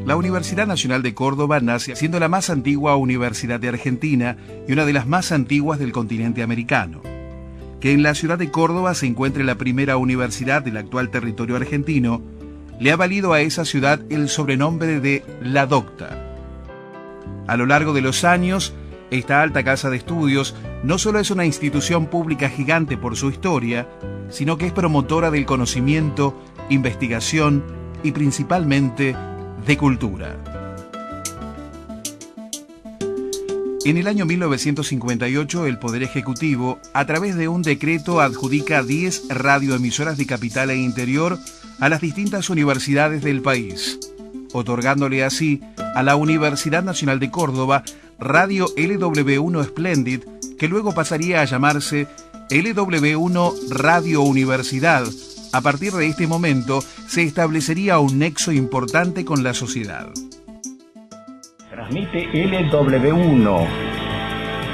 La Universidad Nacional de Córdoba nace siendo la más antigua universidad de Argentina y una de las más antiguas del continente americano. Que en la ciudad de Córdoba se encuentre la primera universidad del actual territorio argentino, le ha valido a esa ciudad el sobrenombre de La Docta. A lo largo de los años, esta alta casa de estudios no solo es una institución pública gigante por su historia, sino que es promotora del conocimiento, investigación y principalmente de cultura. En el año 1958, el Poder Ejecutivo, a través de un decreto, adjudica 10 radioemisoras de capital e interior a las distintas universidades del país, otorgándole así a la Universidad Nacional de Córdoba Radio LW1 Splendid, que luego pasaría a llamarse LW1 Radio Universidad. A partir de este momento se establecería un nexo importante con la sociedad. Transmite LW1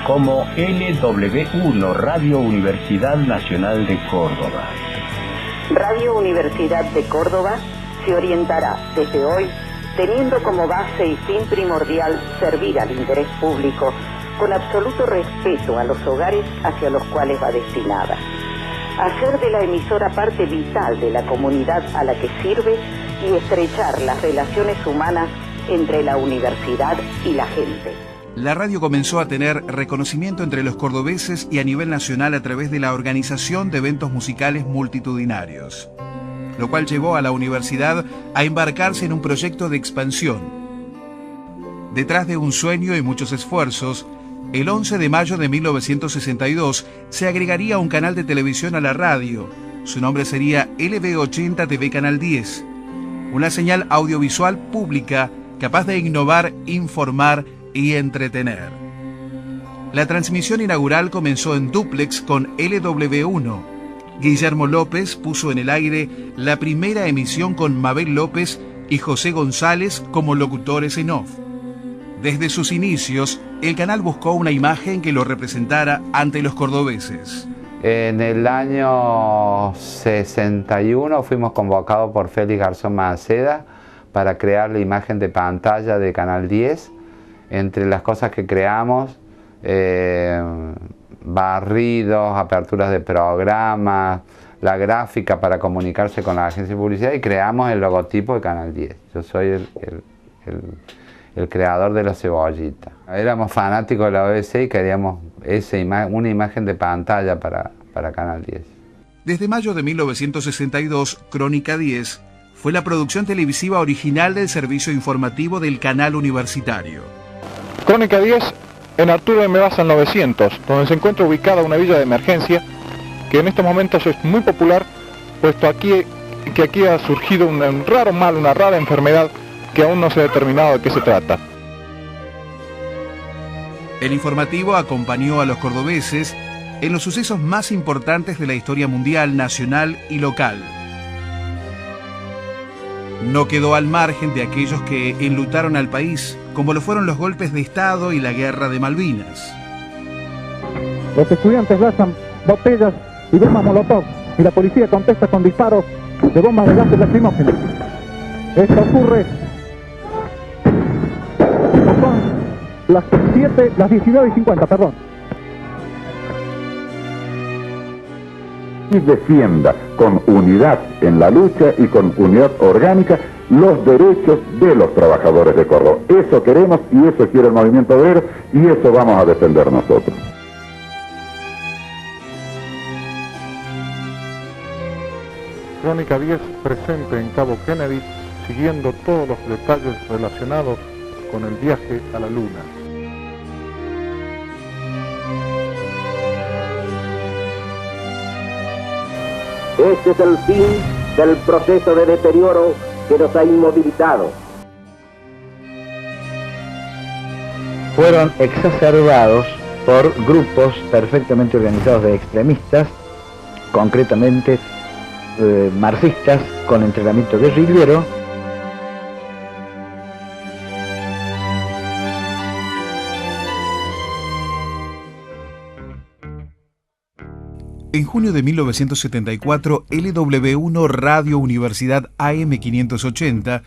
como LW1 Radio Universidad Nacional de Córdoba. Radio Universidad de Córdoba se orientará desde hoy teniendo como base y fin primordial servir al interés público con absoluto respeto a los hogares hacia los cuales va destinada. Hacer de la emisora parte vital de la comunidad a la que sirve y estrechar las relaciones humanas entre la universidad y la gente. La radio comenzó a tener reconocimiento entre los cordobeses y a nivel nacional a través de la organización de eventos musicales multitudinarios, lo cual llevó a la universidad a embarcarse en un proyecto de expansión. Detrás de un sueño y muchos esfuerzos, el 11 de mayo de 1962 se agregaría un canal de televisión a la radio. Su nombre sería LB80 TV Canal 10, una señal audiovisual pública capaz de innovar, informar y entretener. La transmisión inaugural comenzó en dúplex con LW1. Guillermo López puso en el aire la primera emisión con Mabel López y José González como locutores en off. Desde sus inicios, el canal buscó una imagen que lo representara ante los cordobeses. En el año 61 fuimos convocados por Félix Garzón Maceda para crear la imagen de pantalla de Canal 10. Entre las cosas que creamos, barridos, aperturas de programas, la gráfica para comunicarse con la agencia de publicidad, y creamos el logotipo de Canal 10. Yo soy el creador de la cebollita. Éramos fanáticos de la BBC y queríamos una imagen de pantalla para Canal 10. Desde mayo de 1962, Crónica 10 fue la producción televisiva original del servicio informativo del canal universitario. Crónica 10 en Arturo M. Baza 900, donde se encuentra ubicada una villa de emergencia que en estos momentos es muy popular, puesto que aquí ha surgido un raro mal, una rara enfermedad que aún no se ha determinado de qué se trata. El informativo acompañó a los cordobeses en los sucesos más importantes de la historia mundial, nacional y local. No quedó al margen de aquellos que enlutaron al país, como lo fueron los golpes de Estado y la Guerra de Malvinas. Los estudiantes lanzan botellas y bombas molotov, y la policía contesta con disparos de bombas de gases lacrimógenos. Esto ocurre las 19:50, perdón. Y defienda con unidad en la lucha y con unidad orgánica los derechos de los trabajadores de Córdoba. Eso queremos y eso quiere el Movimiento Obrero y eso vamos a defender nosotros. Crónica 10 presente en Cabo Kennedy, siguiendo todos los detalles relacionados con el viaje a la Luna. Este es el fin del proceso de deterioro que nos ha inmovilizado. Fueron exacerbados por grupos perfectamente organizados de extremistas, concretamente marxistas con entrenamiento guerrillero. En junio de 1974, LW1 Radio Universidad AM580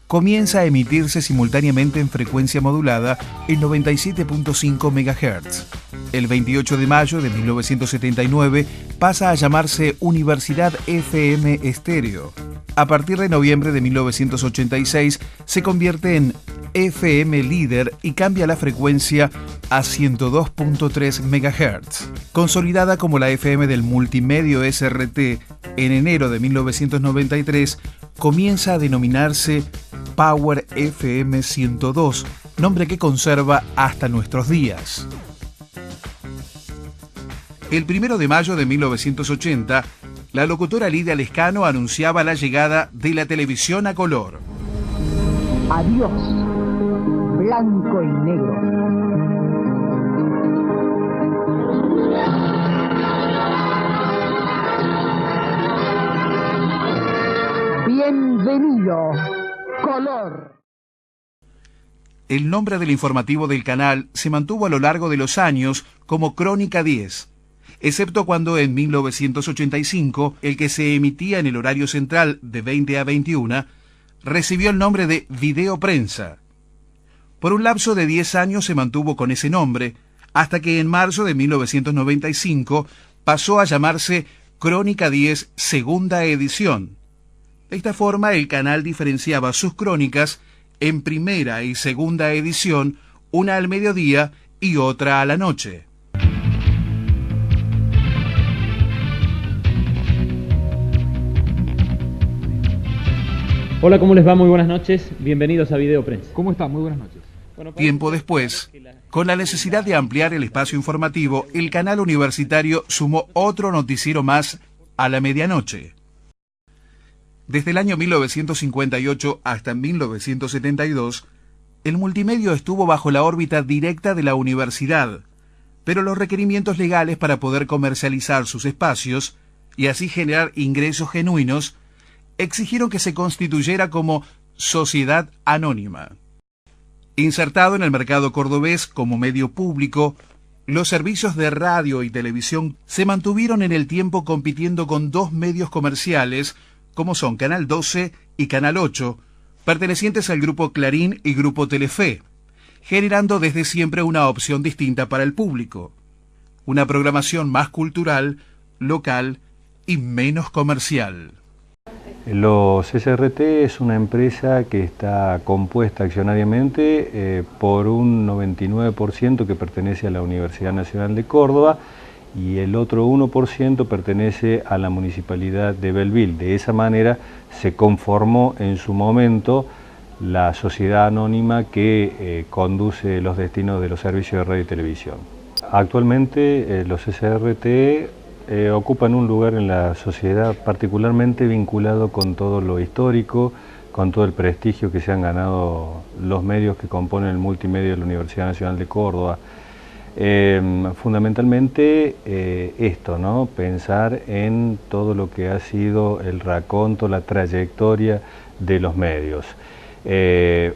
comienza a emitirse simultáneamente en frecuencia modulada en 97.5 MHz. El 28 de mayo de 1979 pasa a llamarse Universidad FM Estéreo. A partir de noviembre de 1986 se convierte en FM Líder y cambia la frecuencia a 102.3 MHz. Consolidada como la FM del multimedio SRT en enero de 1993, comienza a denominarse Power FM 102, nombre que conserva hasta nuestros días. El 1 de mayo de 1980, la locutora Lidia Lescano anunciaba la llegada de la televisión a color. Adiós, blanco y negro. Bienvenido, color. El nombre del informativo del canal se mantuvo a lo largo de los años como Crónica 10, excepto cuando en 1985, el que se emitía en el horario central de 20 a 21, recibió el nombre de Video Prensa. Por un lapso de 10 años se mantuvo con ese nombre, hasta que en marzo de 1995 pasó a llamarse Crónica 10 Segunda Edición. De esta forma, el canal diferenciaba sus crónicas en primera y segunda edición, una al mediodía y otra a la noche. Hola, ¿cómo les va? Muy buenas noches. Bienvenidos a Video Prensa. ¿Cómo está? Muy buenas noches. Tiempo después, con la necesidad de ampliar el espacio informativo, el canal universitario sumó otro noticiero más a la medianoche. Desde el año 1958 hasta 1972, el multimedio estuvo bajo la órbita directa de la universidad, pero los requerimientos legales para poder comercializar sus espacios y así generar ingresos genuinos exigieron que se constituyera como sociedad anónima. Insertado en el mercado cordobés como medio público, los servicios de radio y televisión se mantuvieron en el tiempo compitiendo con dos medios comerciales, como son Canal 12 y Canal 8, pertenecientes al Grupo Clarín y Grupo Telefe, generando desde siempre una opción distinta para el público, una programación más cultural, local y menos comercial. Los SRT es una empresa que está compuesta accionariamente por un 99% que pertenece a la Universidad Nacional de Córdoba y el otro 1% pertenece a la Municipalidad de Belleville. De esa manera se conformó en su momento la sociedad anónima que conduce los destinos de los servicios de radio y televisión. Actualmente los SRT ocupan un lugar en la sociedad particularmente vinculado con todo lo histórico, con todo el prestigio que se han ganado los medios que componen el multimedio de la Universidad Nacional de Córdoba. Fundamentalmente esto, ¿no? Pensar en todo lo que ha sido el raconto, la trayectoria de los medios.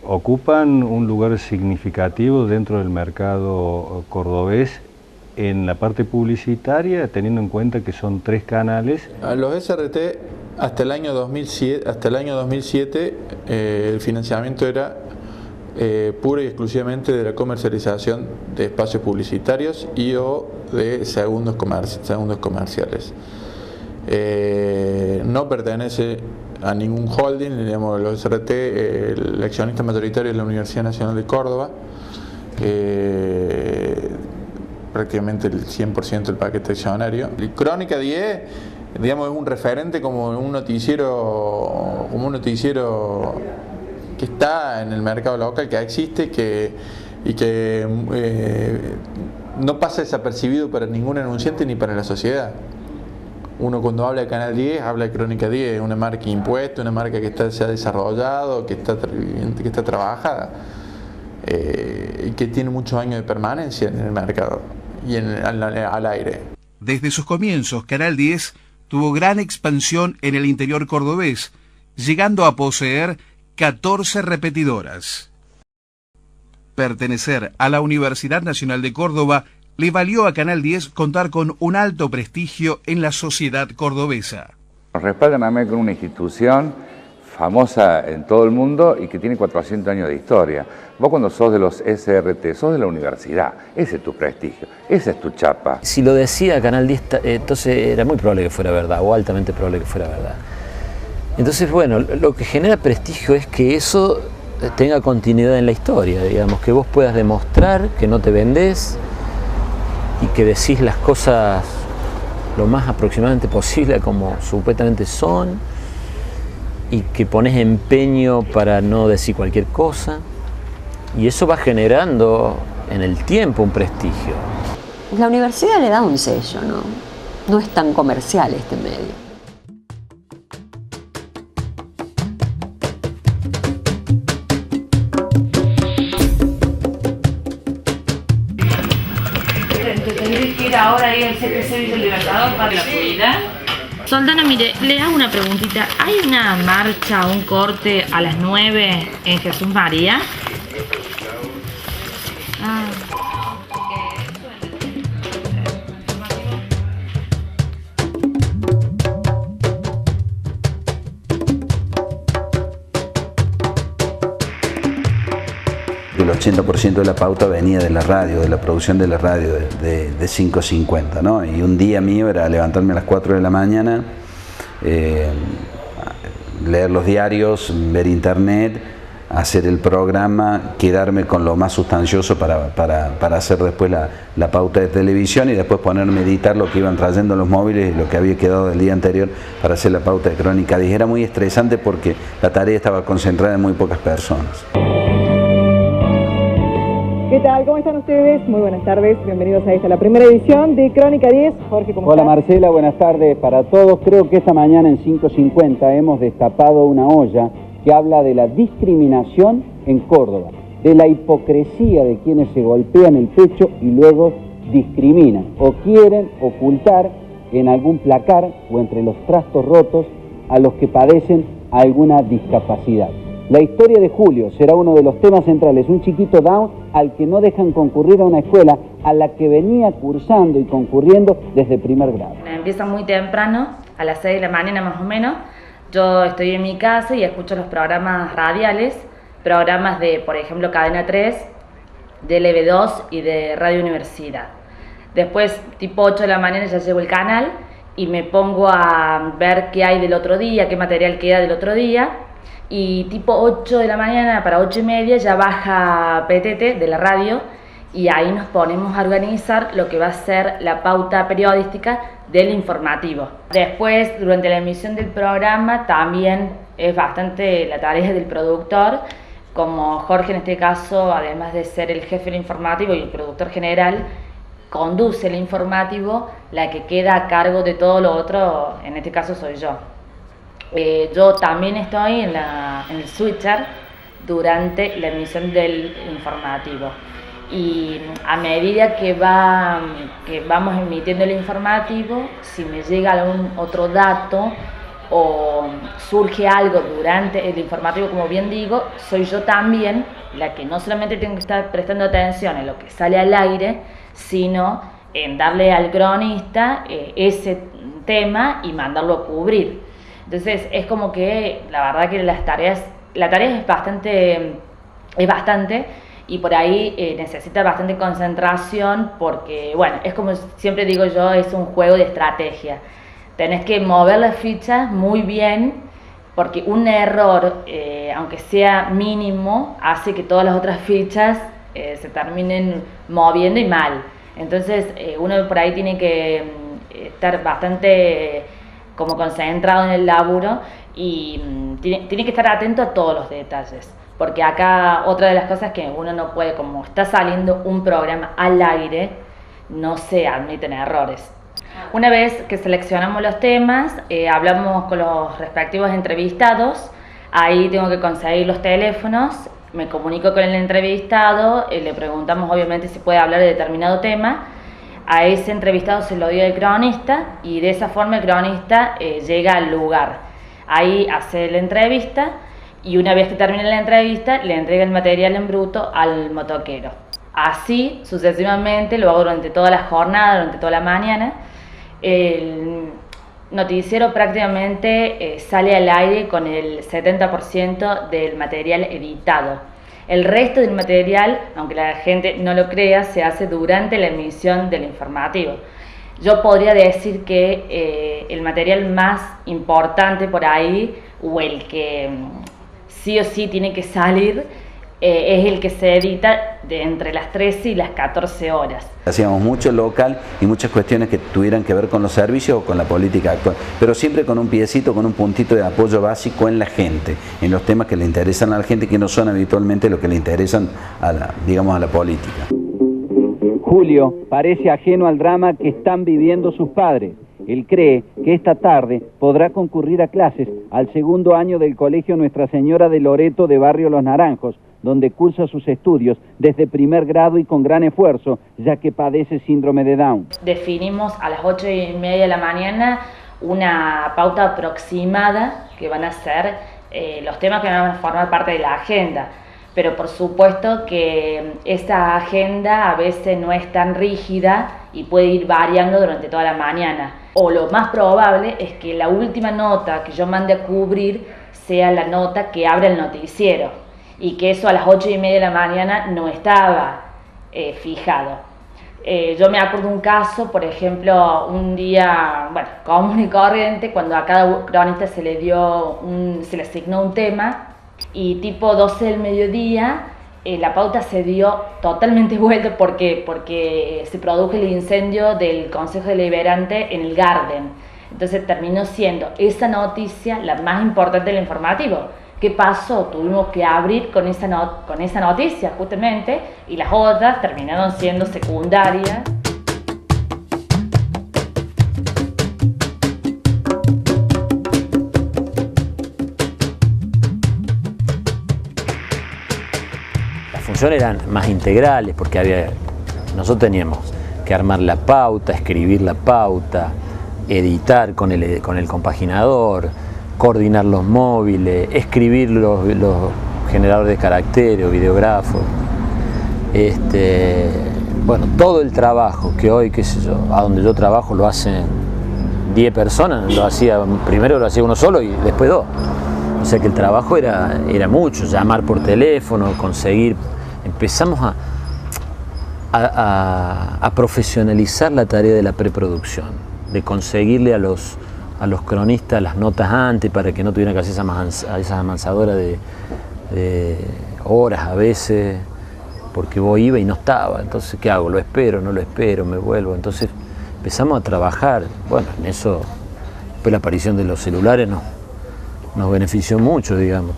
Ocupan un lugar significativo dentro del mercado cordobés en la parte publicitaria, teniendo en cuenta que son 3 canales. Los SRT hasta el año 2007 el financiamiento era pura y exclusivamente de la comercialización de espacios publicitarios y o de segundos comerciales. No pertenece a ningún holding, digamos, los SRT, el accionista mayoritario es la Universidad Nacional de Córdoba, prácticamente el 100% del paquete accionario. El Crónica 10, digamos, es un referente como un noticiero que está en el mercado local, que existe y que no pasa desapercibido para ningún anunciante ni para la sociedad. Uno cuando habla de Canal 10, habla de Crónica 10, una marca impuesta, una marca que se ha desarrollado, que está trabajada y que tiene muchos años de permanencia en el mercado y al aire. Desde sus comienzos, Canal 10 tuvo gran expansión en el interior cordobés, llegando a poseer 14 repetidoras. Pertenecer a la Universidad Nacional de Córdoba le valió a Canal 10 contar con un alto prestigio en la sociedad cordobesa. Nos respaldan a mí con una institución famosa en todo el mundo y que tiene 400 años de historia. Vos cuando sos de los SRT, sos de la universidad, ese es tu prestigio, esa es tu chapa. Si lo decía Canal 10, entonces era muy probable que fuera verdad, o altamente probable que fuera verdad. Entonces, bueno, lo que genera prestigio es que eso tenga continuidad en la historia, digamos, que vos puedas demostrar que no te vendés y que decís las cosas lo más aproximadamente posible como supuestamente son y que pones empeño para no decir cualquier cosa, y eso va generando en el tiempo un prestigio. La universidad le da un sello, ¿no? No es tan comercial este medio. Ahora ahí el CTC Villa Libertador para la Puridad. Soldana, mire, le hago una preguntita. ¿Hay una marcha, un corte a las 9 en Jesús María? El 80% de la pauta venía de la radio, de la producción de la radio, de 5:50, ¿no? Y un día mío era levantarme a las 4 de la mañana, leer los diarios, ver internet, hacer el programa, quedarme con lo más sustancioso para hacer después la pauta de televisión y después ponerme a editar lo que iban trayendo los móviles y lo que había quedado del día anterior para hacer la pauta de Crónica 10. Era muy estresante porque la tarea estaba concentrada en muy pocas personas. ¿Qué tal? ¿Cómo están ustedes? Muy buenas tardes, bienvenidos a la primera edición de Crónica 10. Jorge, ¿cómo estás? Hola Marcela, buenas tardes para todos. Creo que esta mañana en 5:50 hemos destapado una olla que habla de la discriminación en Córdoba, de la hipocresía de quienes se golpean el pecho y luego discriminan o quieren ocultar en algún placar o entre los trastos rotos a los que padecen alguna discapacidad. La historia de Julio será uno de los temas centrales, un chiquito Down al que no dejan concurrir a una escuela a la que venía cursando y concurriendo desde primer grado. Empieza muy temprano, a las 6 de la mañana más o menos. Yo estoy en mi casa y escucho los programas radiales, programas de, por ejemplo, Cadena 3, de LB2 y de Radio Universidad. Después, tipo 8 de la mañana ya llego al canal y me pongo a ver qué hay del otro día, qué material queda del otro día. Y tipo 8 de la mañana para 8:30 ya baja PTT de la radio y ahí nos ponemos a organizar lo que va a ser la pauta periodística del informativo. Después, durante la emisión del programa, también es bastante la tarea del productor, como Jorge en este caso, además de ser el jefe del informativo y el productor general, conduce el informativo, la que queda a cargo de todo lo otro, en este caso soy yo. Yo también estoy en el switcher durante la emisión del informativo y a medida que vamos emitiendo el informativo, si me llega algún otro dato o surge algo durante el informativo, como bien digo, soy yo también la que no solamente tengo que estar prestando atención en lo que sale al aire, sino en darle al cronista ese tema y mandarlo a cubrir. Entonces es como que la verdad que la tarea es bastante y por ahí necesita bastante concentración porque, bueno, es como siempre digo yo, es un juego de estrategia. Tenés que mover las fichas muy bien porque un error, aunque sea mínimo, hace que todas las otras fichas se terminen moviendo y mal. Entonces uno por ahí tiene que estar bastante como concentrado en el laburo y tiene que estar atento a todos los detalles, porque acá otra de las cosas que uno no puede, como está saliendo un programa al aire, no se admiten errores. Una vez que seleccionamos los temas, hablamos con los respectivos entrevistados, ahí tengo que conseguir los teléfonos, me comunico con el entrevistado, le preguntamos obviamente si puede hablar de determinado tema. A ese entrevistado se lo dio el cronista y de esa forma el cronista llega al lugar. Ahí hace la entrevista y una vez que termine la entrevista le entrega el material en bruto al motoquero. Así sucesivamente lo hago durante toda la jornada, durante toda la mañana. noticiero prácticamente sale al aire con el 70% del material editado. El resto del material, aunque la gente no lo crea, se hace durante la emisión del informativo. Yo podría decir que el material más importante por ahí, o el que sí o sí tiene que salir, es el que se edita de entre las 13 y las 14 horas. Hacíamos mucho local y muchas cuestiones que tuvieran que ver con los servicios o con la política actual, pero siempre con un piecito, con un puntito de apoyo básico en la gente, en los temas que le interesan a la gente, que no son habitualmente los que le interesan a la, digamos, a la política. Julio parece ajeno al drama que están viviendo sus padres. Él cree que esta tarde podrá concurrir a clases al segundo año del Colegio Nuestra Señora de Loreto de Barrio Los Naranjos, donde cursa sus estudios desde primer grado y con gran esfuerzo, ya que padece síndrome de Down. Definimos a las 8:30 de la mañana una pauta aproximada que van a ser los temas que van a formar parte de la agenda. Pero por supuesto que esta agenda a veces no es tan rígida y puede ir variando durante toda la mañana. O lo más probable es que la última nota que yo mande a cubrir sea la nota que abre el noticiero, y que eso a las 8:30 de la mañana no estaba fijado. Yo me acuerdo un caso, por ejemplo, un día, bueno, común y corriente, cuando a cada cronista se le asignó un tema, y tipo 12 del mediodía la pauta se dio totalmente vuelta porque se produjo el incendio del Consejo Deliberante en el Garden. Entonces terminó siendo esa noticia la más importante del informativo. ¿Qué pasó? Tuvimos que abrir con esa noticia justamente, y las otras terminaron siendo secundarias. Las funciones eran más integrales porque nosotros teníamos que armar la pauta, escribir la pauta, editar con el compaginador, coordinar los móviles, escribir los generadores de caracteres o videógrafos. Bueno, todo el trabajo que hoy, qué sé yo, a donde yo trabajo lo hacen 10 personas, primero lo hacía uno solo y después 2. O sea que el trabajo era mucho, llamar por teléfono, conseguir. Empezamos a profesionalizar la tarea de la preproducción, de conseguirle a los cronistas las notas antes para que no tuvieran que hacer esas amansadoras de horas a veces, porque vos iba y no estaba. Entonces, ¿qué hago? ¿Lo espero? ¿No lo espero? ¿Me vuelvo? Entonces empezamos a trabajar. Bueno, en eso, después la aparición de los celulares nos benefició mucho, digamos.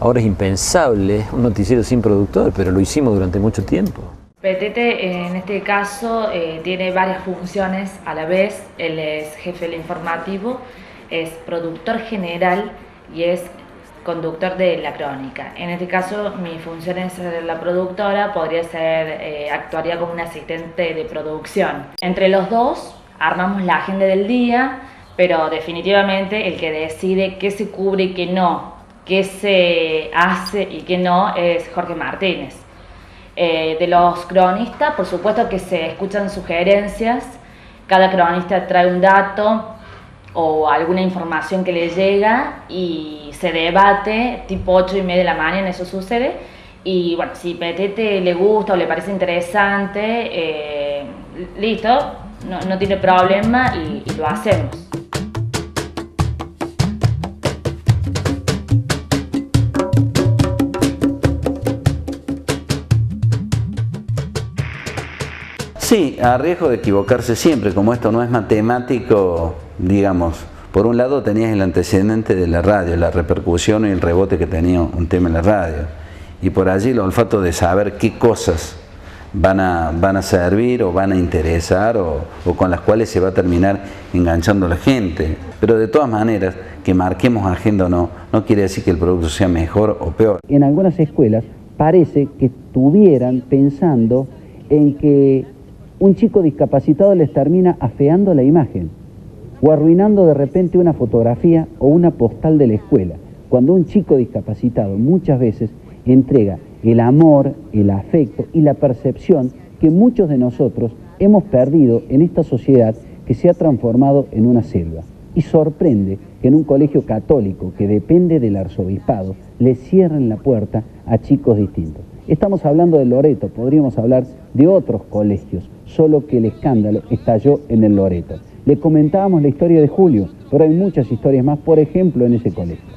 Ahora es impensable un noticiero sin productor, pero lo hicimos durante mucho tiempo. Petete en este caso tiene varias funciones a la vez. Él es jefe del informativo, es productor general y es conductor de la crónica. En este caso mi función es ser la productora, podría ser, actuaría como un asistente de producción. Entre los dos armamos la agenda del día, pero definitivamente el que decide qué se cubre y qué no, qué se hace y qué no, es Jorge Martínez. De los cronistas, por supuesto que se escuchan sugerencias, cada cronista trae un dato o alguna información que le llega y se debate tipo 8:30 de la mañana, eso sucede, y bueno, si Petete le gusta o le parece interesante, listo, no tiene problema y lo hacemos. Sí, a riesgo de equivocarse siempre, como esto no es matemático, digamos, por un lado tenías el antecedente de la radio, la repercusión y el rebote que tenía un tema en la radio, y por allí el olfato de saber qué cosas van a servir o van a interesar o con las cuales se va a terminar enganchando la gente. Pero de todas maneras, que marquemos agenda o no quiere decir que el producto sea mejor o peor. En algunas escuelas parece que estuvieran pensando en que un chico discapacitado les termina afeando la imagen o arruinando de repente una fotografía o una postal de la escuela, cuando un chico discapacitado muchas veces entrega el amor, el afecto y la percepción que muchos de nosotros hemos perdido en esta sociedad que se ha transformado en una selva. Y sorprende que en un colegio católico que depende del arzobispado le cierren la puerta a chicos distintos. Estamos hablando de Loreto, podríamos hablar de otros colegios, solo que el escándalo estalló en el Loreto. Le comentábamos la historia de Julio, pero hay muchas historias más, por ejemplo, en ese colegio.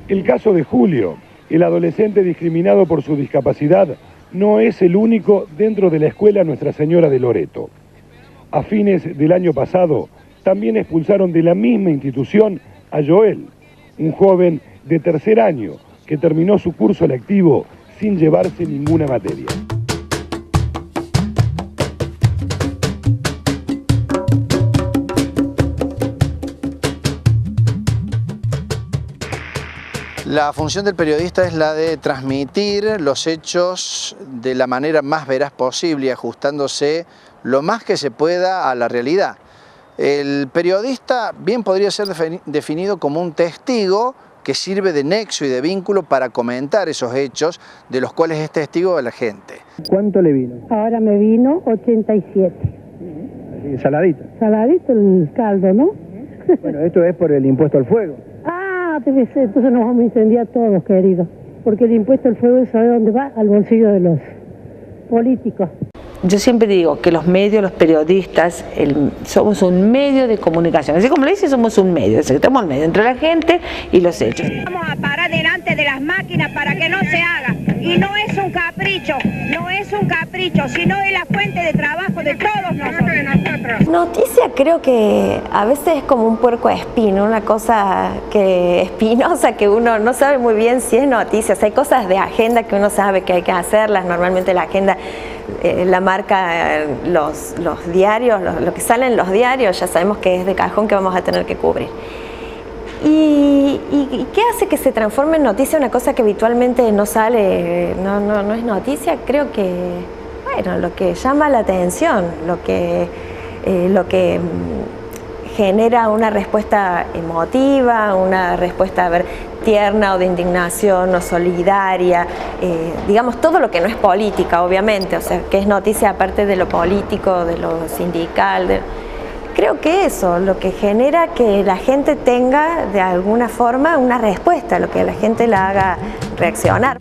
El caso de Julio, el adolescente discriminado por su discapacidad, no es el único dentro de la escuela Nuestra Señora de Loreto. A fines del año pasado, también expulsaron de la misma institución a Joel, un joven de tercer año que terminó su curso lectivo sin llevarse ninguna materia. La función del periodista es la de transmitir los hechos de la manera más veraz posible, ajustándose lo más que se pueda a la realidad. El periodista bien podría ser definido como un testigo que sirve de nexo y de vínculo para comentar esos hechos de los cuales es testigo de la gente. ¿Cuánto le vino? Ahora me vino 87. Saladito. Saladito el caldo, ¿no? Bueno, esto es por el impuesto al fuego. Ah, debe ser, entonces nos vamos a incendiar todos, queridos. Porque el impuesto al fuego, ¿sabe dónde va? Al bolsillo de los políticos. Yo siempre digo que los medios, los periodistas, somos un medio de comunicación. Así como le dice, somos un medio, estamos en medio entre la gente y los hechos. Vamos a parar delante de las máquinas para que no se haga. Y no es un capricho, no es un capricho, sino es la fuente de trabajo de todos nosotros. Noticia creo que a veces es como un puerco espino, una cosa que espinosa que uno no sabe muy bien si es noticia. O sea, hay cosas de agenda que uno sabe que hay que hacerlas. Normalmente la agenda la marca los diarios, lo que sale en los diarios, ya sabemos que es de cajón que vamos a tener que cubrir. ¿Y qué hace que se transforme en noticia una cosa que habitualmente no sale, no es noticia? Creo que, bueno, lo que llama la atención, lo que genera una respuesta emotiva, una respuesta, tierna o de indignación o solidaria, digamos todo lo que no es política, obviamente, o sea, que es noticia aparte de lo político, de lo sindical. Creo que eso, lo que genera que la gente tenga de alguna forma una respuesta, lo que a la gente la haga reaccionar.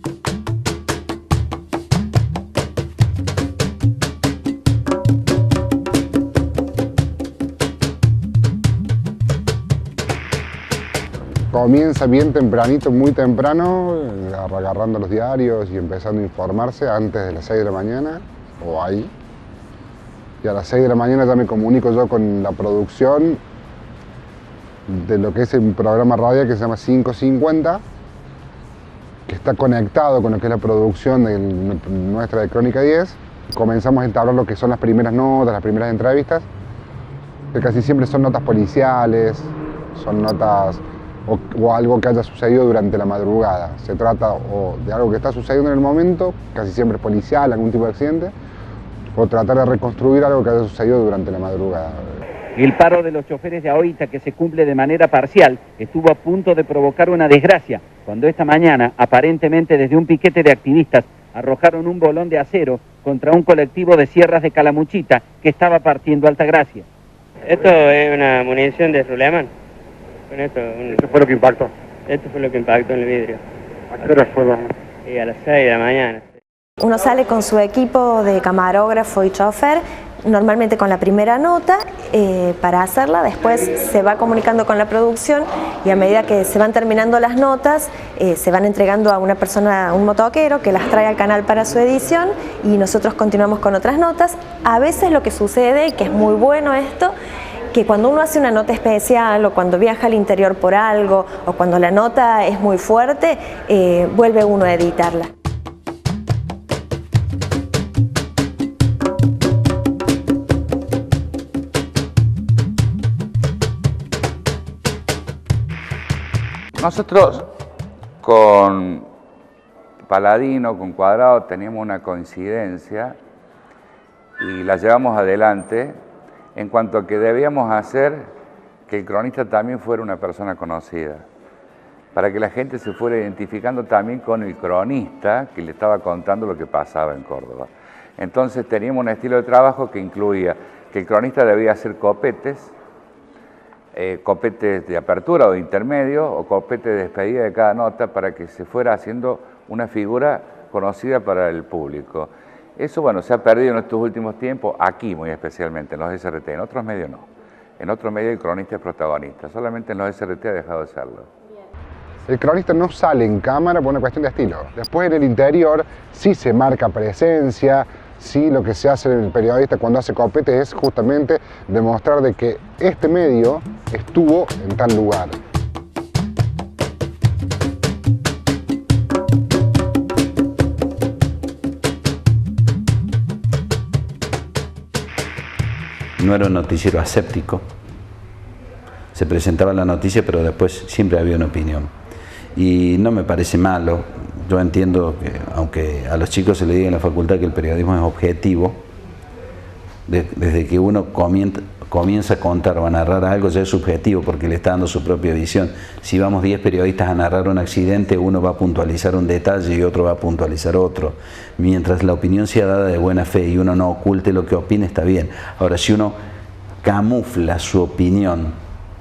Comienza bien tempranito, muy temprano, agarrando los diarios y empezando a informarse antes de las 6 de la mañana, o ahí. Y a las 6 de la mañana ya me comunico yo con la producción de lo que es el programa radial que se llama 550, que está conectado con lo que es la producción nuestra de Crónica 10. Comenzamos a entablar lo que son las primeras notas, las primeras entrevistas, que casi siempre son notas policiales, son notas o algo que haya sucedido durante la madrugada. Se trata o de algo que está sucediendo en el momento, casi siempre es policial, algún tipo de accidente, o tratar de reconstruir algo que haya sucedido durante la madrugada. El paro de los choferes de AOITA, que se cumple de manera parcial, estuvo a punto de provocar una desgracia, cuando esta mañana, aparentemente desde un piquete de activistas, arrojaron un bolón de acero contra un colectivo de Sierras de Calamuchita que estaba partiendo Altagracia. Esto es una munición de Ruleman. ¿Esto fue lo que impactó? Esto fue lo que impactó en el vidrio. ¿A qué hora fue? Y a las 6 de la mañana. Uno sale con su equipo de camarógrafo y chofer, normalmente con la primera nota para hacerla, después se va comunicando con la producción y a medida que se van terminando las notas se van entregando a una persona, a un motoquero que las trae al canal para su edición y nosotros continuamos con otras notas. A veces lo que sucede, y que es muy bueno esto, que cuando uno hace una nota especial o cuando viaja al interior por algo o cuando la nota es muy fuerte, vuelve uno a editarla. Nosotros con Paladino, con Cuadrado, teníamos una coincidencia y la llevamos adelante en cuanto a que debíamos hacer que el cronista también fuera una persona conocida, para que la gente se fuera identificando también con el cronista que le estaba contando lo que pasaba en Córdoba. Entonces teníamos un estilo de trabajo que incluía que el cronista debía hacer copetes, copetes de apertura o de intermedio o copetes de despedida de cada nota para que se fuera haciendo una figura conocida para el público. Eso, bueno, se ha perdido en estos últimos tiempos, aquí muy especialmente, en los SRT, en otros medios no. En otros medios el cronista es protagonista, solamente en los SRT ha dejado de serlo. El cronista no sale en cámara por una cuestión de estilo. Después en el interior sí se marca presencia, sí lo que se hace el periodista cuando hace copete es justamente demostrar de que este medio estuvo en tal lugar. No era un noticiero aséptico, se presentaba la noticia pero después siempre había una opinión y no me parece malo. Yo entiendo que aunque a los chicos se les diga en la facultad que el periodismo es objetivo, desde que uno comienza a contar o a narrar algo ya es subjetivo porque le está dando su propia visión. Si vamos 10 periodistas a narrar un accidente, uno va a puntualizar un detalle y otro va a puntualizar otro. Mientras la opinión sea dada de buena fe y uno no oculte lo que opina, está bien. Ahora, si uno camufla su opinión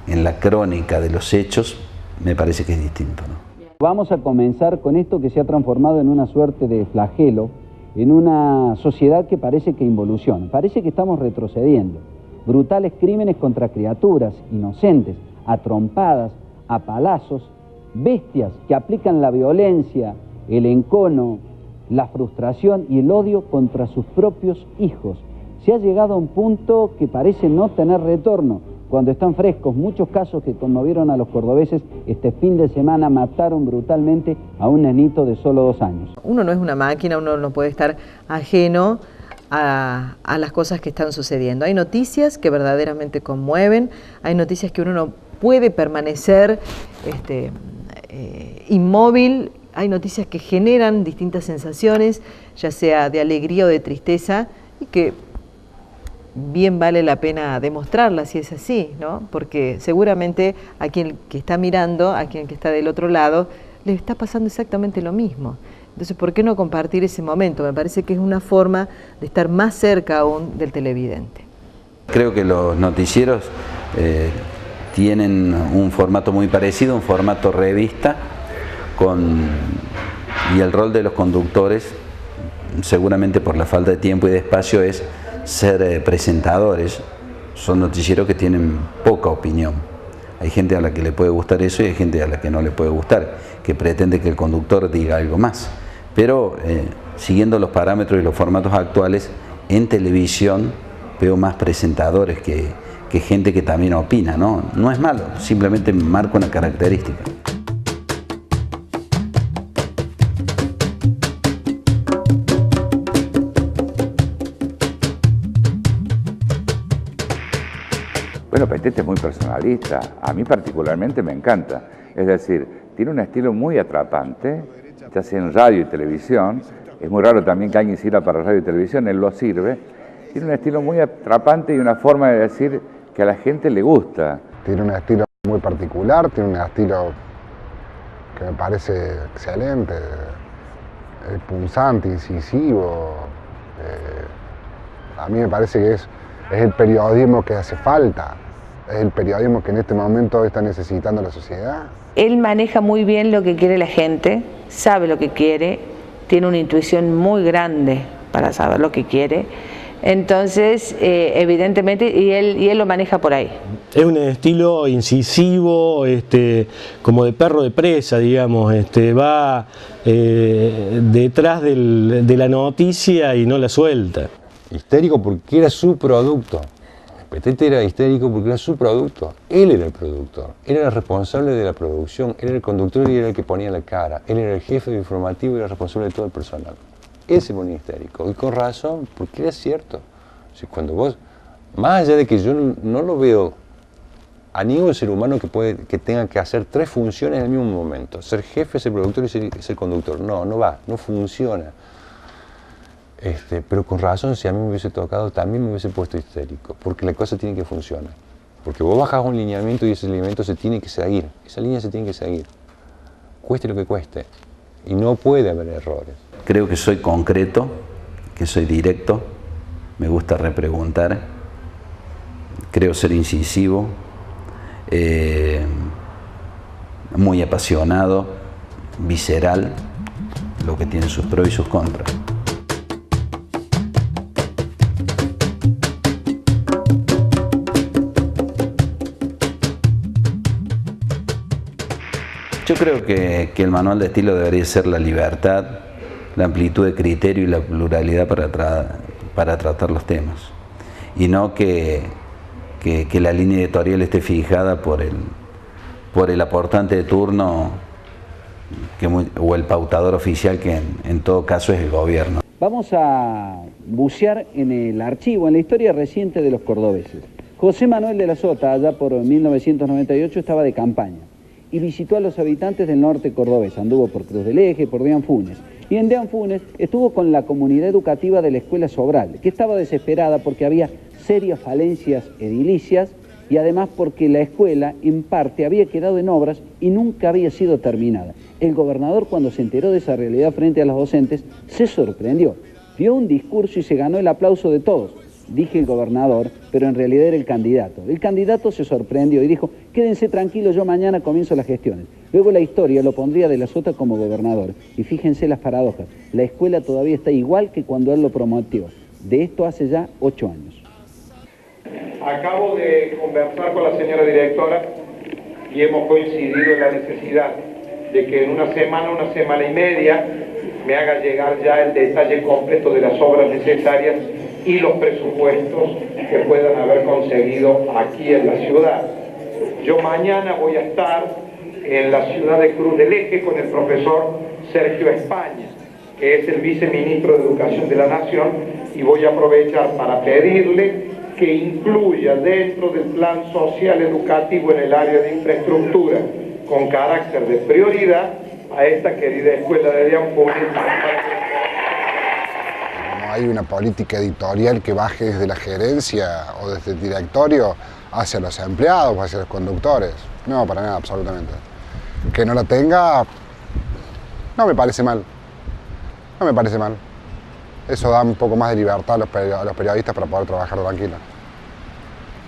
en la crónica de los hechos, me parece que es distinto, ¿no? Vamos a comenzar con esto que se ha transformado en una suerte de flagelo, en una sociedad que parece que involuciona, parece que estamos retrocediendo. Brutales crímenes contra criaturas inocentes, a trompadas, a palazos, bestias que aplican la violencia, el encono, la frustración y el odio contra sus propios hijos. Se ha llegado a un punto que parece no tener retorno. Cuando están frescos, muchos casos que conmovieron a los cordobeses, este fin de semana mataron brutalmente a un nenito de solo 2 años. Uno no es una máquina, uno no puede estar ajeno a las cosas que están sucediendo. Hay noticias que verdaderamente conmueven, hay noticias que uno no puede permanecer inmóvil, hay noticias que generan distintas sensaciones, ya sea de alegría o de tristeza, y que bien vale la pena demostrarlas si es así, ¿no? Porque seguramente a quien que está mirando, a quien que está del otro lado, le está pasando exactamente lo mismo. Entonces, ¿por qué no compartir ese momento? Me parece que es una forma de estar más cerca aún del televidente. Creo que los noticieros tienen un formato muy parecido, un formato revista, y el rol de los conductores, seguramente por la falta de tiempo y de espacio, es ser presentadores. Son noticieros que tienen poca opinión. Hay gente a la que le puede gustar eso y hay gente a la que no le puede gustar, que pretende que el conductor diga algo más. Pero siguiendo los parámetros y los formatos actuales, en televisión veo más presentadores que gente que también opina, ¿no? No es malo, simplemente marca una característica. Bueno, Petete es muy personalista, a mí particularmente me encanta, es decir, tiene un estilo muy atrapante, ya sea en radio y televisión, es muy raro también que alguien sirva para radio y televisión, él lo sirve, tiene un estilo muy atrapante y una forma de decir que a la gente le gusta. Tiene un estilo muy particular, tiene un estilo que me parece excelente, punzante, incisivo, a mí me parece que es el periodismo que hace falta, es el periodismo que en este momento está necesitando la sociedad. Él maneja muy bien lo que quiere la gente, sabe lo que quiere, tiene una intuición muy grande para saber lo que quiere, entonces evidentemente, y él lo maneja por ahí. Es un estilo incisivo, como de perro de presa, digamos, va detrás de la noticia y no la suelta. Histérico porque era su producto. Petete era histérico porque era su producto. Él era el productor, él era el responsable de la producción, él era el conductor y era el que ponía la cara. Él era el jefe de informativo y era el responsable de todo el personal. Él se ponía histérico, y con razón, porque era cierto. O sea, cuando vos, más allá de que yo no lo veo a ningún ser humano que tenga que hacer 3 funciones en el mismo momento. Ser jefe, ser productor y ser conductor. No va, no funciona. Pero con razón, si a mí me hubiese tocado, también me hubiese puesto histérico, porque la cosa tiene que funcionar. Porque vos bajás un lineamiento y ese lineamiento se tiene que seguir, esa línea se tiene que seguir, cueste lo que cueste, y no puede haber errores. Creo que soy concreto, que soy directo, me gusta repreguntar, creo ser incisivo, muy apasionado, visceral, lo que tiene sus pros y sus contras. Yo creo que el manual de estilo debería ser la libertad, la amplitud de criterio y la pluralidad para tratar los temas. Y no que la línea editorial esté fijada por el aportante de turno o el pautador oficial, que en todo caso es el gobierno. Vamos a bucear en el archivo, en la historia reciente de los cordobeses. José Manuel de la Sota, allá por 1998, estaba de campaña y visitó a los habitantes del norte cordobés. Anduvo por Cruz del Eje, por Deán Funes. Y en Deán Funes estuvo con la comunidad educativa de la Escuela Sobral, que estaba desesperada porque había serias falencias edilicias y además porque la escuela en parte había quedado en obras y nunca había sido terminada. El gobernador, cuando se enteró de esa realidad frente a los docentes, se sorprendió. Dio un discurso y se ganó el aplauso de todos. Dije el gobernador, pero en realidad era el candidato. El candidato se sorprendió y dijo: quédense tranquilos, yo mañana comienzo las gestiones. Luego la historia lo pondría de la Sota como gobernador. Y fíjense las paradojas. La escuela todavía está igual que cuando él lo prometió. De esto hace ya 8 años. Acabo de conversar con la señora directora y hemos coincidido en la necesidad de que en una semana y media me haga llegar ya el detalle completo de las obras necesarias y los presupuestos que puedan haber conseguido aquí en la ciudad. Yo mañana voy a estar en la ciudad de Cruz del Eje con el profesor Sergio España, que es el viceministro de Educación de la Nación, y voy a aprovechar para pedirle que incluya dentro del plan social educativo en el área de infraestructura, con carácter de prioridad, a esta querida escuela de Deán Funes. No hay una política editorial que baje desde la gerencia o desde el directorio hacia los empleados o hacia los conductores. No, para nada, absolutamente. Que no la tenga, no me parece mal. No me parece mal. Eso da un poco más de libertad a los periodistas para poder trabajar tranquilos.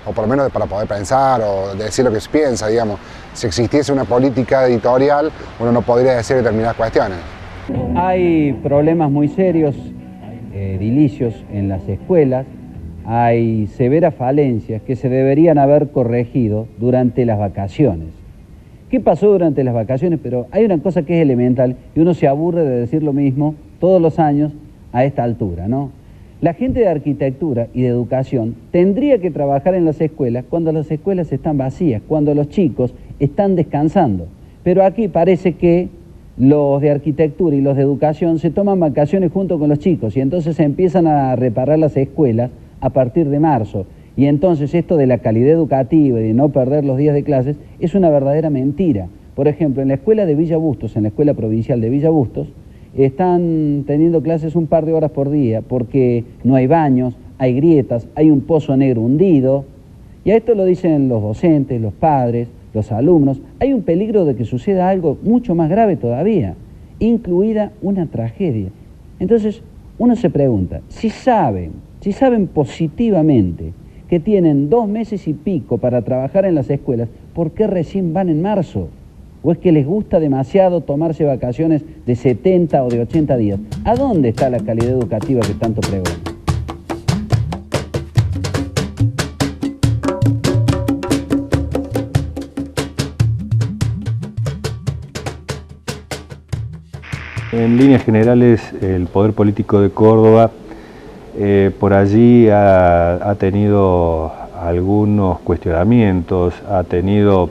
O por lo menos para poder pensar o decir lo que se piensa, digamos. Si existiese una política editorial, uno no podría decir determinadas cuestiones. Hay problemas muy serios, edilicios en las escuelas. Hay severas falencias que se deberían haber corregido durante las vacaciones. ¿Qué pasó durante las vacaciones? Pero hay una cosa que es elemental y uno se aburre de decir lo mismo todos los años a esta altura, ¿no? La gente de arquitectura y de educación tendría que trabajar en las escuelas cuando las escuelas están vacías, cuando los chicos están descansando. Pero aquí parece que los de arquitectura y los de educación se toman vacaciones junto con los chicos y entonces se empiezan a reparar las escuelas a partir de marzo. Y entonces esto de la calidad educativa y de no perder los días de clases es una verdadera mentira. Por ejemplo, en la escuela de Villa Bustos, en la escuela provincial de Villa Bustos, están teniendo clases un par de horas por día porque no hay baños, hay grietas, hay un pozo negro hundido. Y a esto lo dicen los docentes, los padres, los alumnos. Hay un peligro de que suceda algo mucho más grave todavía, incluida una tragedia. Entonces uno se pregunta, si saben positivamente que tienen 2 meses y pico para trabajar en las escuelas, ¿por qué recién van en marzo? ¿O es que les gusta demasiado tomarse vacaciones de 70 o de 80 días? ¿A dónde está la calidad educativa que tanto pregonan? En líneas generales, el poder político de Córdoba por allí ha tenido algunos cuestionamientos, ha tenido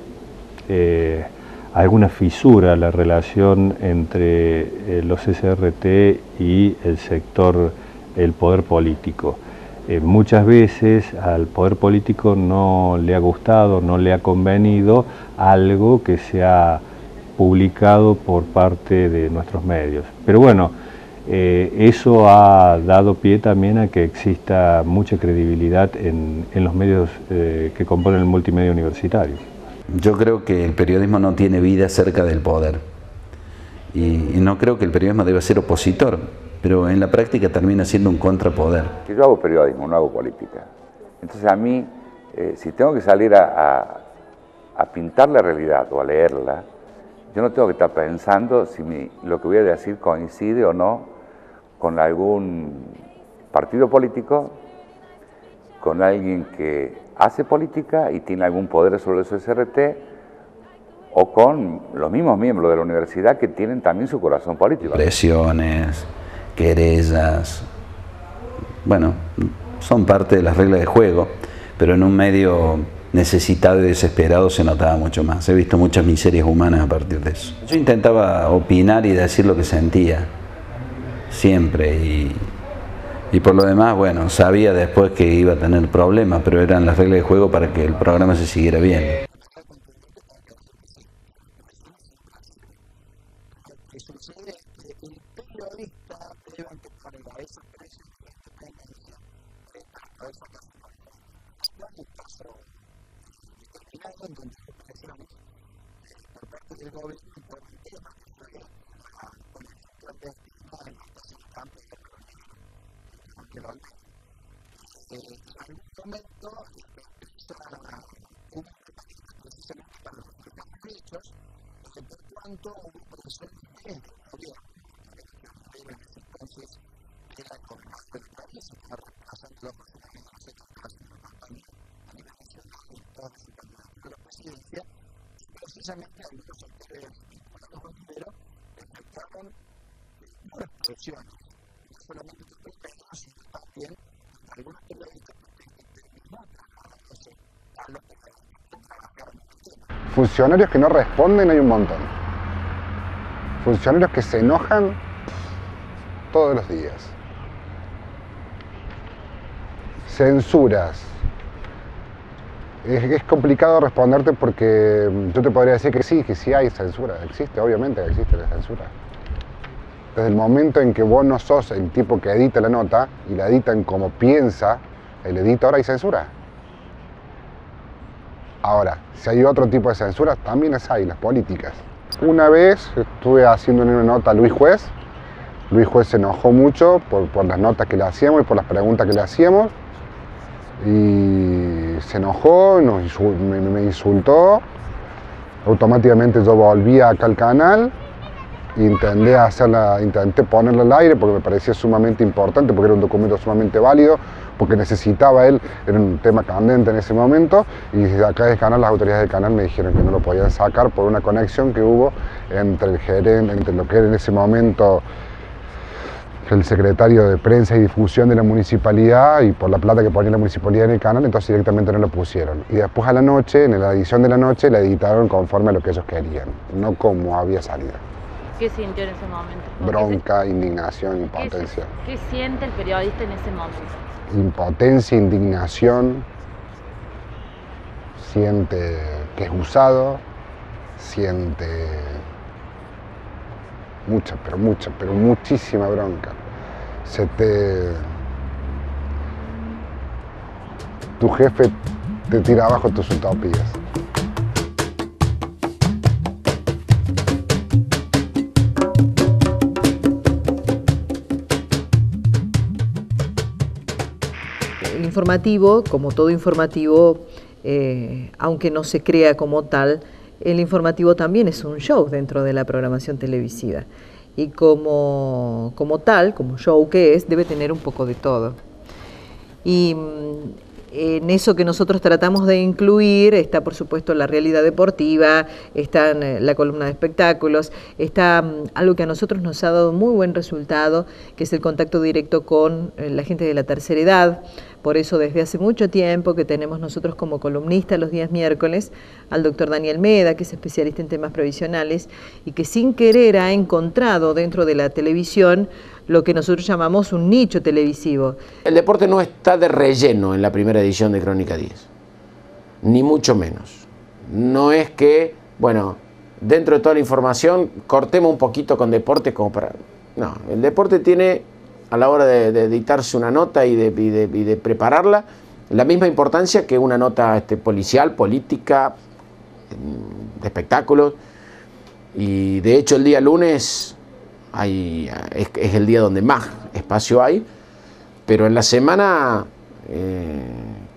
alguna fisura la relación entre los SRT y el sector, el poder político. Muchas veces al poder político no le ha gustado, no le ha convenido algo que se ha publicado por parte de nuestros medios. Pero bueno, eso ha dado pie también a que exista mucha credibilidad en los medios que componen el multimedia universitario. Yo creo que el periodismo no tiene vida cerca del poder y no creo que el periodismo deba ser opositor, pero en la práctica termina siendo un contrapoder. Yo hago periodismo, no hago política. Entonces a mí, si tengo que salir a a pintar la realidad o a leerla, yo no tengo que estar pensando si lo que voy a decir coincide o no con algún partido político, con alguien que hace política y tiene algún poder sobre el CCRT, o con los mismos miembros de la universidad que tienen también su corazón político. Presiones, querellas, bueno, son parte de las reglas de juego, pero en un medio necesitado y desesperado se notaba mucho más. He visto muchas miserias humanas a partir de eso. Yo intentaba opinar y decir lo que sentía, siempre, y por lo demás, bueno, sabía después que iba a tener problemas, pero eran las reglas de juego para que el programa se siguiera bien. Funcionarios que no responden hay un montón. Funcionarios que se enojan todos los días. Censuras. Es complicado responderte porque yo te podría decir que sí hay censura. Existe, obviamente que existe la censura. Desde el momento en que vos no sos el tipo que edita la nota y la editan como piensa el editor, hay censura. Ahora, si hay otro tipo de censura, también las hay, las políticas. Una vez estuve haciendo una nota a Luis Juez. Luis Juez se enojó mucho por las notas que le hacíamos y por las preguntas que le hacíamos. Y se enojó, me insultó. Automáticamente yo volví acá al canal. Intenté ponerla al aire porque me parecía sumamente importante, porque era un documento sumamente válido, porque necesitaba él, era un tema candente en ese momento, y desde acá del canal, las autoridades del canal me dijeron que no lo podían sacar por una conexión que hubo entre el gerente, entre lo que era en ese momento el secretario de prensa y difusión de la municipalidad, y por la plata que ponía la municipalidad en el canal, entonces directamente no lo pusieron. Y después a la noche, en la edición de la noche, la editaron conforme a lo que ellos querían, no como había salido. ¿Qué sintió en ese momento? Bronca, indignación, impotencia. ¿Qué siente el periodista en ese momento? Impotencia, indignación, siente que es usado, siente pero muchísima bronca. Tu jefe te tira abajo tus utopías. El informativo, como todo informativo, aunque no se crea como tal, el informativo también es un show dentro de la programación televisiva. Y como tal, como show que es, debe tener un poco de todo. Y en eso que nosotros tratamos de incluir está, por supuesto, la realidad deportiva, está la columna de espectáculos, está algo que a nosotros nos ha dado muy buen resultado, que es el contacto directo con la gente de la tercera edad. Por eso desde hace mucho tiempo que tenemos nosotros como columnista los días miércoles al doctor Daniel Meda, que es especialista en temas previsionales y que sin querer ha encontrado dentro de la televisión lo que nosotros llamamos un nicho televisivo. El deporte no está de relleno en la primera edición de Crónica 10, ni mucho menos. No es que, bueno, dentro de toda la información cortemos un poquito con deporte como para... No, el deporte tiene, a la hora de editarse una nota y de prepararla, la misma importancia que una nota policial, política, de espectáculos. Y de hecho el día lunes es el día donde más espacio hay, pero en la semana,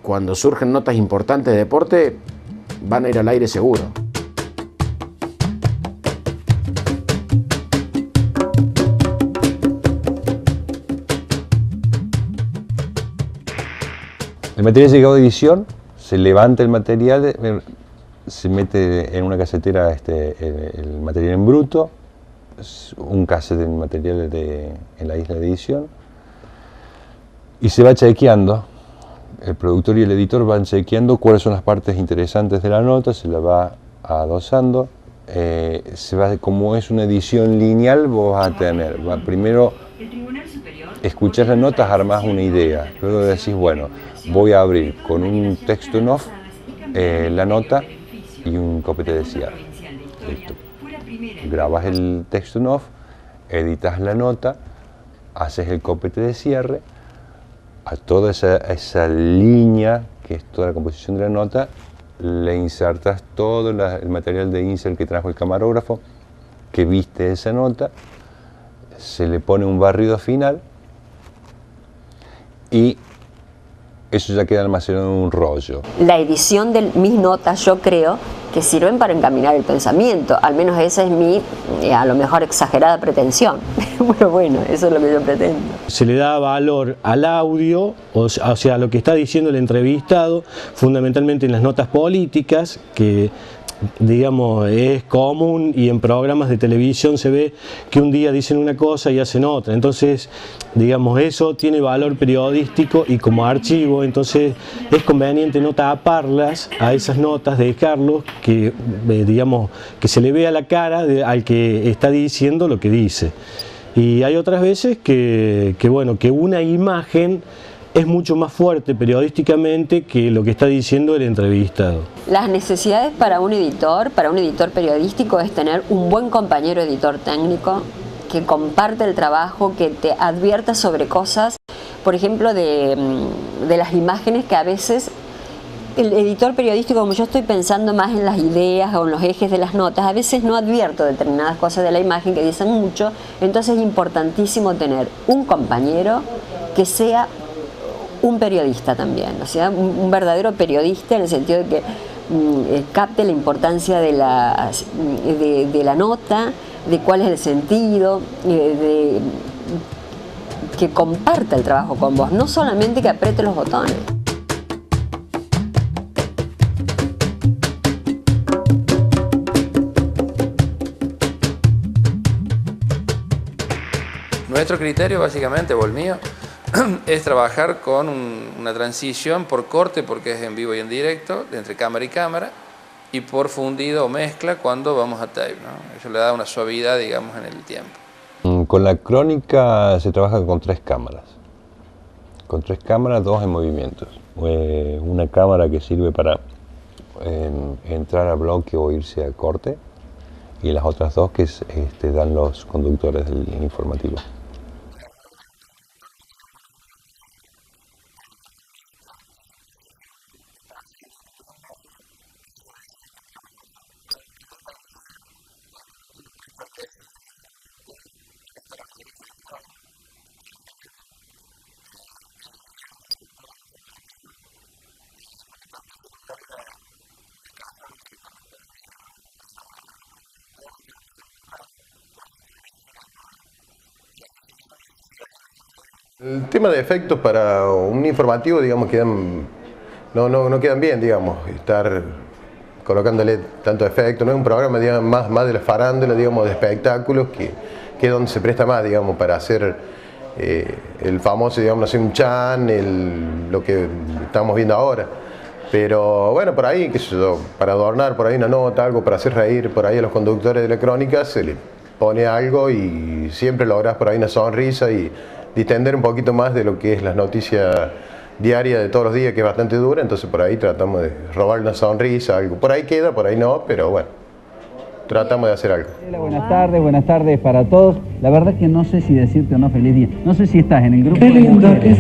cuando surgen notas importantes de deporte, van a ir al aire seguro. El material llegado de edición, se levanta el material, se mete en una casetera el material en bruto, un cassette del material en la isla de edición, y se va chequeando. El productor y el editor van chequeando cuáles son las partes interesantes de la nota, se la va adosando. Como es una edición lineal, vos vas a tener, primero escuchás las notas, armás una idea, luego decís, bueno, voy a abrir con un texto en off la nota y un copete de cierre. Listo. Grabas el texto en off, editas la nota, haces el copete de cierre, a toda esa línea, que es toda la composición de la nota, le insertas todo el material de insert que trajo el camarógrafo, que viste esa nota, se le pone un barrido final y eso ya queda almacenado en un rollo. La edición de mis notas, yo creo que sirven para encaminar el pensamiento, al menos esa es mi, a lo mejor exagerada pretensión, pero bueno, eso es lo que yo pretendo. Se le da valor al audio, o sea, a lo que está diciendo el entrevistado, fundamentalmente en las notas políticas, que digamos es común, y en programas de televisión se ve que un día dicen una cosa y hacen otra, entonces digamos eso tiene valor periodístico y como archivo, entonces es conveniente no taparlas a esas notas, dejarlos que digamos que se le vea la cara al que está diciendo lo que dice. Y hay otras veces que bueno, que una imagen es mucho más fuerte periodísticamente que lo que está diciendo el entrevistado. Las necesidades para un editor periodístico, es tener un buen compañero editor técnico que comparte el trabajo, que te advierta sobre cosas, por ejemplo, de las imágenes que a veces el editor periodístico, como yo estoy pensando más en las ideas o en los ejes de las notas, a veces no advierto determinadas cosas de la imagen que dicen mucho, entonces es importantísimo tener un compañero que sea un periodista también, o sea, un verdadero periodista en el sentido de que capte la importancia de la nota, de cuál es el sentido, que comparta el trabajo con vos, no solamente que apriete los botones. Nuestro criterio, básicamente, o el mío, es trabajar con una transición por corte, porque es en vivo y en directo, entre cámara y cámara, y por fundido o mezcla cuando vamos a tape, ¿no? Eso le da una suavidad, digamos, en el tiempo. Con la crónica se trabaja con 3 cámaras. Con 3 cámaras, 2 en movimientos. Una cámara que sirve para entrar a bloque o irse a corte, y las otras 2 que dan los conductores del informativo. El tema de efectos para un informativo, digamos, no quedan bien, digamos, estar colocándole tanto efecto. No es un programa, digamos, más de la farándula, digamos, de espectáculos, que es donde se presta más, digamos, para hacer el famoso, digamos, no sé, un chan, lo que estamos viendo ahora. Pero bueno, por ahí, qué sé yo, para adornar por ahí una nota, algo para hacer reír por ahí a los conductores de la crónica, se le pone algo y siempre logras por ahí una sonrisa y distender un poquito más de lo que es las noticias diarias de todos los días, que es bastante dura, entonces por ahí tratamos de robar una sonrisa, algo. Por ahí queda, por ahí no, pero bueno, tratamos de hacer algo. Hola, buenas tardes para todos. La verdad es que no sé si decirte o no feliz día. No sé si estás en el grupo de mujeres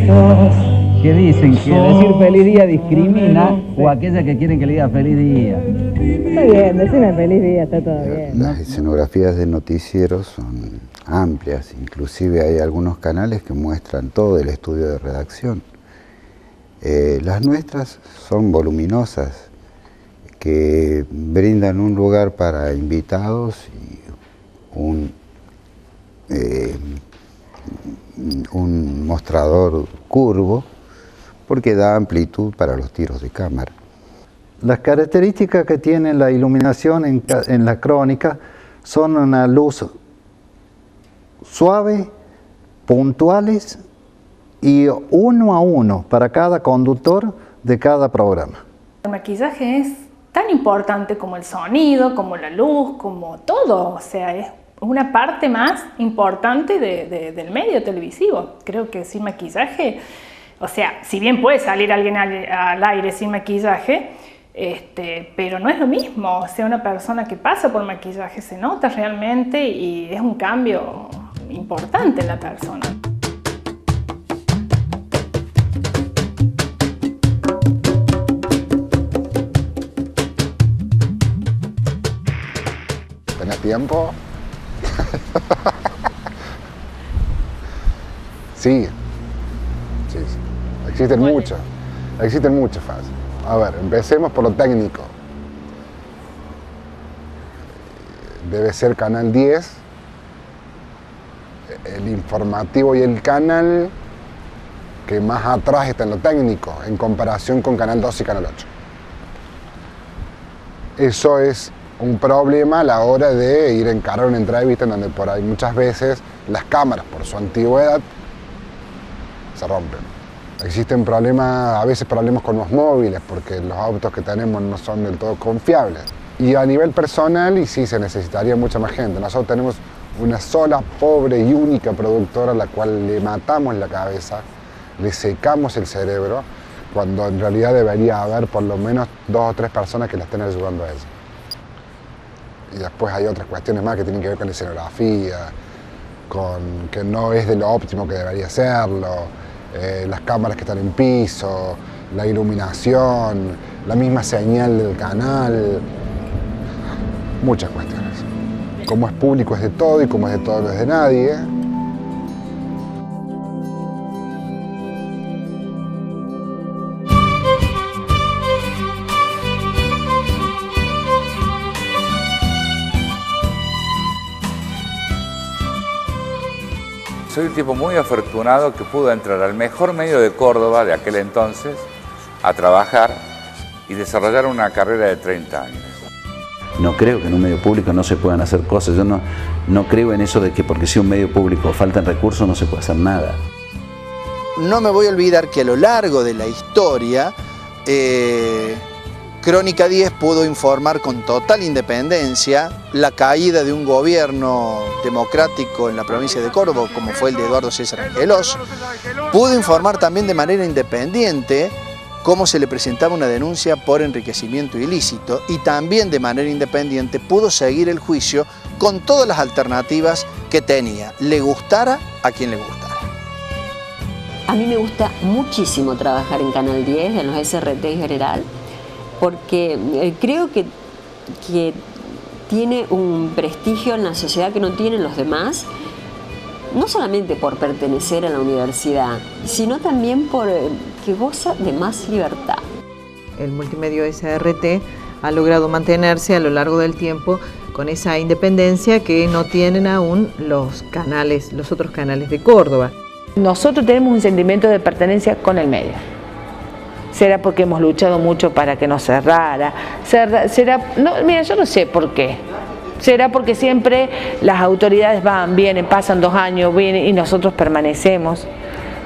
que dicen que decir feliz día discrimina, o aquellas que quieren que le diga feliz día. Está bien, decirme feliz día, está todo bien. Las escenografías de noticieros son amplias, inclusive hay algunos canales que muestran todo el estudio de redacción. Las nuestras son voluminosas, que brindan un lugar para invitados y un mostrador curvo, porque da amplitud para los tiros de cámara. Las características que tiene la iluminación en la crónica son una luz suave, puntuales y uno a uno para cada conductor de cada programa. El maquillaje es tan importante como el sonido, como la luz, como todo, o sea, es una parte más importante del medio televisivo. Creo que sin maquillaje, o sea, si bien puede salir alguien al aire sin maquillaje, pero no es lo mismo. O sea, una persona que pasa por maquillaje se nota realmente y es un cambio importante en la persona. ¿Tenés tiempo? Sí. Sí. Existen muchas fases. A ver, empecemos por lo técnico. Debe ser Canal 10, el informativo y el canal que más atrás está en lo técnico, en comparación con Canal 2 y Canal 8. Eso es un problema a la hora de ir a encarar una entrevista en donde por ahí muchas veces las cámaras, por su antigüedad, se rompen. Existen problemas, a veces problemas con los móviles, porque los autos que tenemos no son del todo confiables. Y a nivel personal, y sí, se necesitaría mucha más gente. Nosotros tenemos una sola, pobre y única productora a la cual le matamos la cabeza, le secamos el cerebro, cuando en realidad debería haber por lo menos 2 o 3 personas que la estén ayudando a ella. Y después hay otras cuestiones más que tienen que ver con la escenografía, con que no es de lo óptimo que debería serlo, las cámaras que están en piso, la iluminación, la misma señal del canal, muchas cuestiones. Como es público es de todo y como es de todo no es de nadie. Soy un tipo muy afortunado que pudo entrar al mejor medio de Córdoba de aquel entonces a trabajar y desarrollar una carrera de 30 años. No creo que en un medio público no se puedan hacer cosas. Yo no creo en eso de que porque sea un medio público faltan recursos no se puede hacer nada. No me voy a olvidar que a lo largo de la historia, Crónica 10 pudo informar con total independencia la caída de un gobierno democrático en la provincia de Córdoba, como fue el de Eduardo César Angelós. Pudo informar también de manera independiente cómo se le presentaba una denuncia por enriquecimiento ilícito, y también de manera independiente pudo seguir el juicio con todas las alternativas que tenía, le gustara a quien le gustara. A mí me gusta muchísimo trabajar en Canal 10, en los SRT en general, porque creo que tiene un prestigio en la sociedad que no tienen los demás, no solamente por pertenecer a la universidad, sino también por que goza de más libertad. El multimedio SRT ha logrado mantenerse a lo largo del tiempo con esa independencia que no tienen aún los otros canales de Córdoba. Nosotros tenemos un sentimiento de pertenencia con el medio. Será porque hemos luchado mucho para que no cerrara, mira, yo no sé por qué. Será porque siempre las autoridades van, vienen, pasan 2 años, vienen y nosotros permanecemos.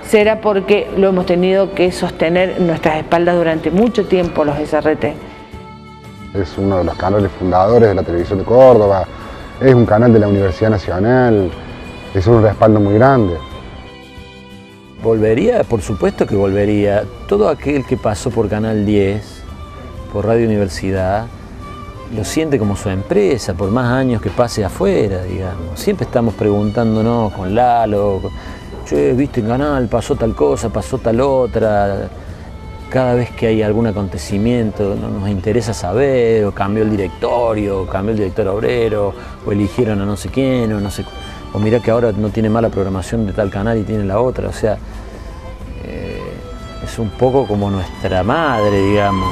Será porque lo hemos tenido que sostener en nuestras espaldas durante mucho tiempo los SRT. Es uno de los canales fundadores de la televisión de Córdoba, es un canal de la Universidad Nacional, es un respaldo muy grande. Volvería, por supuesto que volvería. Todo aquel que pasó por Canal 10, por Radio Universidad, lo siente como su empresa, por más años que pase afuera, digamos. Siempre estamos preguntándonos con Lalo, che, viste en Canal, pasó tal cosa, pasó tal otra. Cada vez que hay algún acontecimiento nos interesa saber, o cambió el directorio, o cambió el director obrero, o eligieron a no sé quién, o no sé... O mirá que ahora no tiene mala programación de tal canal y tiene la otra, o sea, es un poco como nuestra madre, digamos.